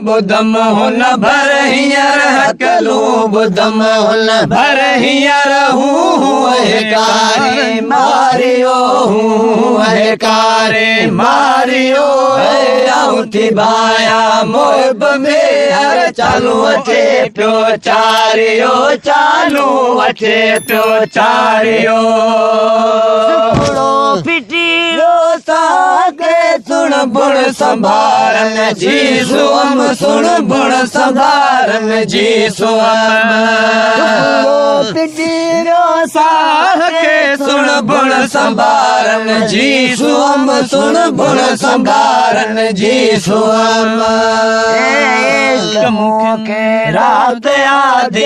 बुधम हुन भर हींअर हकलू बुधम हुन भर हींअर हूँ कारे मारियो हूँ कारे मारियो आऊं थी भाया मोहब में हर चालू अचे पियो चारियो चालू अचे पियो चारियो पिटियो सागे सुन बुण संभारन जी सुअम सुन बुण संभारन जी सुअम पिटियो सागे सुन बुण संभारन जी सुअम सुन बुण संभारन जी सुअम इश्क मुखे रात आधी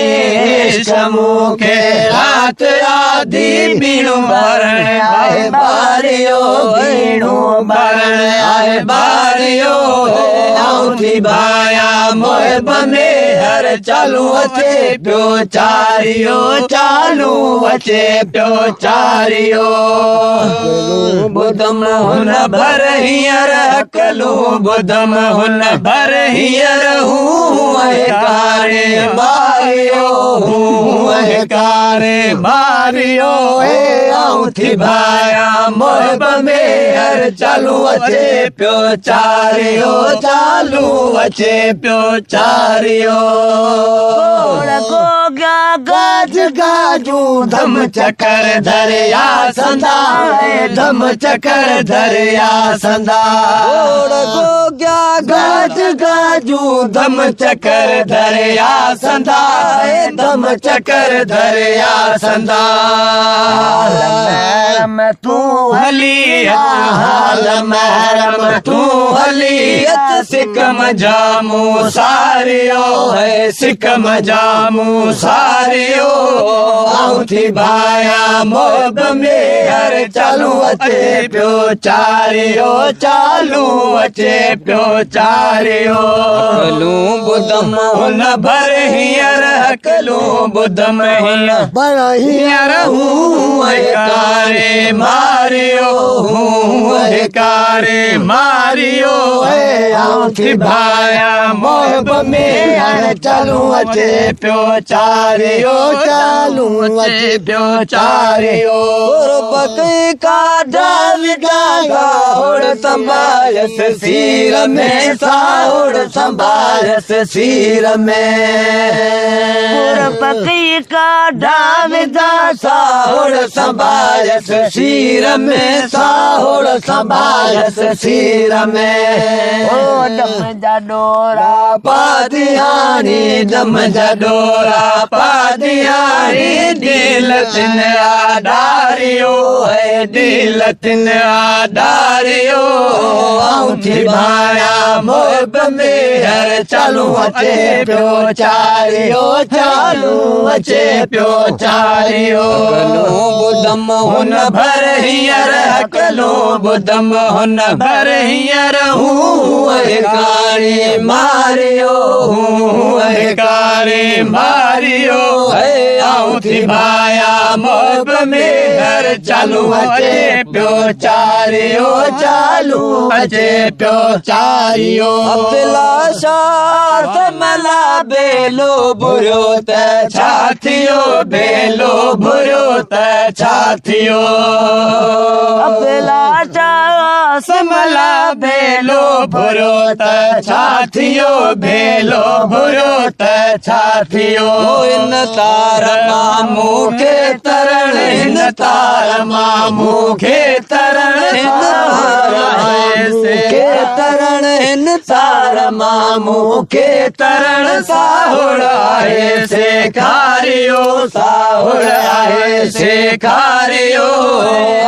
इश्क मुखे रात आधी बीणु भरण आए बारियो बीणु भरण आए बारियो आऊं थी भाया मोहब में हर चालू अचे पियो चारियो चालू अचे पियो चारियो बुधम हुन भर हींअर हकलू बुधम हुन भर हींअर हूँ कारे मारियो हूँ कारे मारियो आऊं थी भाया मोहब में हर चालू अचे पियो चारियो चालू अचे पियो चारियो गाज गाजू धम चकर धरिया संदा धम चकर धरिया संदा गाज गाजू धम चकर धरिया संदा धम चकर धरिया संदा तू हली हाल महरम तू हलियत सिकम जामू सारियो है सिकम जामू सारियो आऊं थी भाया मोहब में हर चालू अचे पियो चारियो चालू अचे पियो चारियो हकलू बुधम हुन भर हींअर हकलू बुधम भर हींअर हूँ कारे मारियो हूँ कारे मारियो आऊं थी भाया मोहब में हर चालू अचे पियो चारियो चालू अचे पियो चारियो बकरी का डाल डागा होड़ संभालस सिर में साहोड़ संभालस सिर में बकरी का डाल दा साहोड़ संभालस सिर में साहोड़ संभालस सिर में ओ दम जा डोरा पादियानी दम जा डोरा पादियानी दिल तिन आधारियो है दिल तिन आधारियो आऊं थी भाया मोहब में हर चालू अचे पियो चारियो चालू अचे पियो चारियो बुधम हुन भर हींअर हकलू बुधम हुन भर हींअर हूँ कारे मारियो हूँ कारे मारियो आऊं थी भाया मोहब में हर चालू अचे पियो चारियो चालू अचे पियो चारियो अभिलाषा समला बेलो बुरो त छाथियो बेलो बुरो त छाथियो अभिलाषा समला बेलो बुरो त छाथियो बेलो बुरो त छाथियो इन तार मामू के तरण इन तार मामू के तरण के तरण इन तार मामू के तरण साहुड़ आहे सेखारियो साहुड़ आहे सेखारियो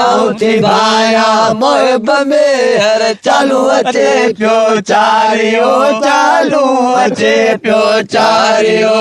आऊं थी भाया मोहब में हर चालू अचे पियो चारियो चालू अचे पियो चारियो